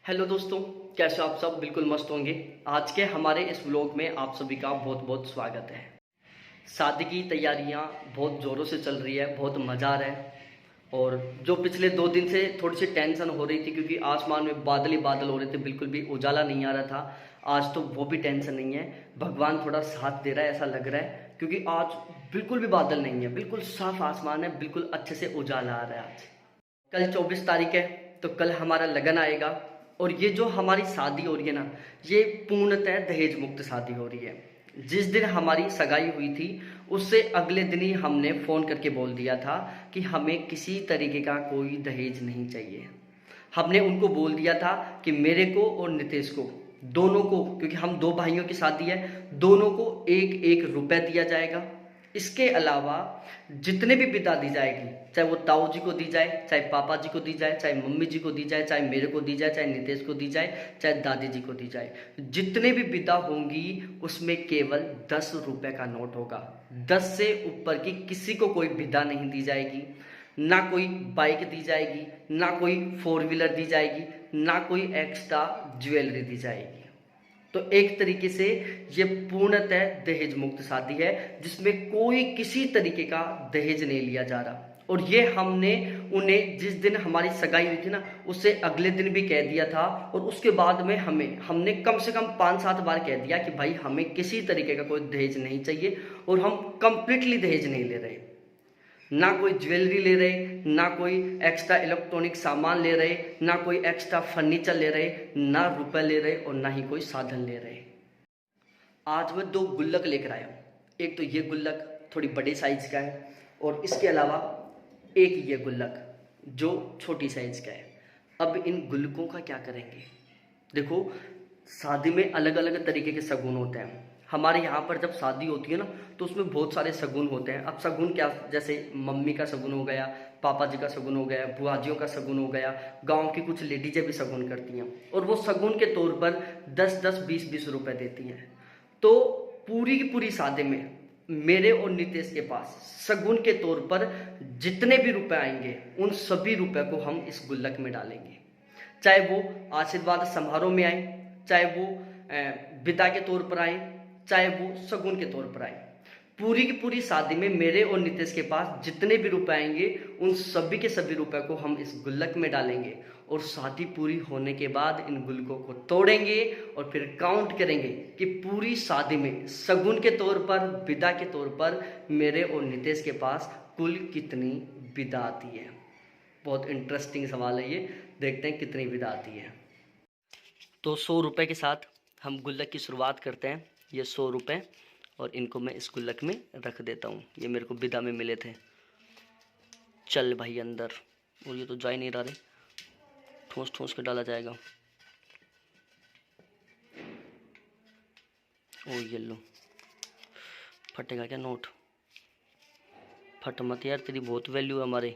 Hello दोस्तों, कैसे आप सब? बिल्कुल मस्त होंगे। आज के हमारे इस व्लॉग में आप सभी का बहुत बहुत स्वागत है। शादी की तैयारियां बहुत ज़ोरों से चल रही है, बहुत मज़ा आ रहा है। और जो पिछले 2 दिन से थोड़ी सी टेंशन हो रही थी क्योंकि आसमान में बादल ही बादल हो रहे थे, बिल्कुल भी उजाला नहीं आ रहा था। आज तो वो भी टेंशन नहीं है। भगवान थोड़ा साथ दे रहा है ऐसा लग रहा है, क्योंकि आज बिल्कुल भी बादल नहीं है, बिल्कुल साफ आसमान है, बिल्कुल अच्छे से उजाला आ रहा है आज। कल 24 तारीख है, तो कल हमारा लगन आएगा। और ये जो हमारी शादी हो रही है ना, ये पूर्णतः दहेज मुक्त शादी हो रही है। जिस दिन हमारी सगाई हुई थी, उससे अगले दिन ही हमने फ़ोन करके बोल दिया था कि हमें किसी तरीके का कोई दहेज नहीं चाहिए। हमने उनको बोल दिया था कि मेरे को और नितेश को, दोनों को, क्योंकि हम 2 भाइयों की शादी है, दोनों को 1-1 रुपए दिया जाएगा। इसके अलावा जितने भी विदा दी जाएगी, चाहे वो ताऊ जी को दी जाए, चाहे पापा जी को दी जाए, चाहे मम्मी जी को दी जाए, चाहे मेरे को दी जाए, चाहे नितेश को दी जाए, चाहे दादी जी को दी जाए, जितने भी विदा होंगी उसमें केवल 10 रुपए का नोट होगा। 10 से ऊपर की किसी को कोई विदा नहीं दी जाएगी। ना कोई बाइक दी जाएगी, ना कोई 4 व्हीलर दी जाएगी, ना कोई एक्स्ट्रा ज्वेलरी दी जाएगी। तो एक तरीके से ये पूर्णतः दहेज मुक्त शादी है, जिसमें कोई किसी तरीके का दहेज नहीं लिया जा रहा। और ये हमने उन्हें जिस दिन हमारी सगाई हुई थी ना, उससे अगले दिन भी कह दिया था। और उसके बाद में हमने कम से कम 5-7 बार कह दिया कि भाई हमें किसी तरीके का कोई दहेज नहीं चाहिए, और हम कंप्लीटली दहेज नहीं ले रहे। ना कोई ज्वेलरी ले रहे, ना कोई एक्स्ट्रा इलेक्ट्रॉनिक सामान ले रहे, ना कोई एक्स्ट्रा फर्नीचर ले रहे, ना रुपए ले रहे, और ना ही कोई साधन ले रहे। आज मैं 2 गुल्लक लेकर आया हूँ। एक तो ये गुल्लक थोड़ी बड़े साइज का है, और इसके अलावा एक ये गुल्लक जो छोटी साइज का है। अब इन गुल्लकों का क्या करेंगे? देखो, शादी में अलग अलग तरीके के शगुन होते हैं। हमारे यहाँ पर जब शादी होती है ना, तो उसमें बहुत सारे शगुन होते हैं। अब शगुन क्या, जैसे मम्मी का शगुन हो गया, पापा जी का शगुन हो गया, बुआजियों का शगुन हो गया, गांव की कुछ लेडीजें भी शगुन करती हैं, और वो शगुन के तौर पर 10-10, 20-20 रुपए देती हैं। तो पूरी की पूरी शादी में मेरे और नितेश के पास शगुन के तौर पर जितने भी रुपए आएंगे, उन सभी रुपए को हम इस गुल्लक में डालेंगे। चाहे वो आशीर्वाद समारोह में आए, चाहे वो विदा के तौर पर आए, चाहे वो शगुन के तौर पर आए। पूरी की पूरी शादी में मेरे और नितेश के पास जितने भी रुपए आएंगे, उन सभी के सभी रुपए को हम इस गुल्लक में डालेंगे। और शादी पूरी होने के बाद इन गुल्लकों को तोड़ेंगे और फिर काउंट करेंगे कि पूरी शादी में शगुन के तौर पर, विदा के तौर पर मेरे और नितेश के पास कुल कितनी विदा आती है। बहुत इंटरेस्टिंग सवाल है ये, देखते हैं कितनी विदा आती है। तो 100 रुपए के साथ हम गुल्लक की शुरुआत करते हैं। ये 100 रुपए, और इनको मैं इस गुल्लक में रख देता हूँ। ये मेरे को विदा में मिले थे। चल भाई अंदर। और ये तो जा ही नहीं रहा रे, ठोस ठोस के डाला जाएगा। ओ ये लो, फटेगा क्या नोट? फट मत यार, तेरी बहुत वैल्यू है हमारे।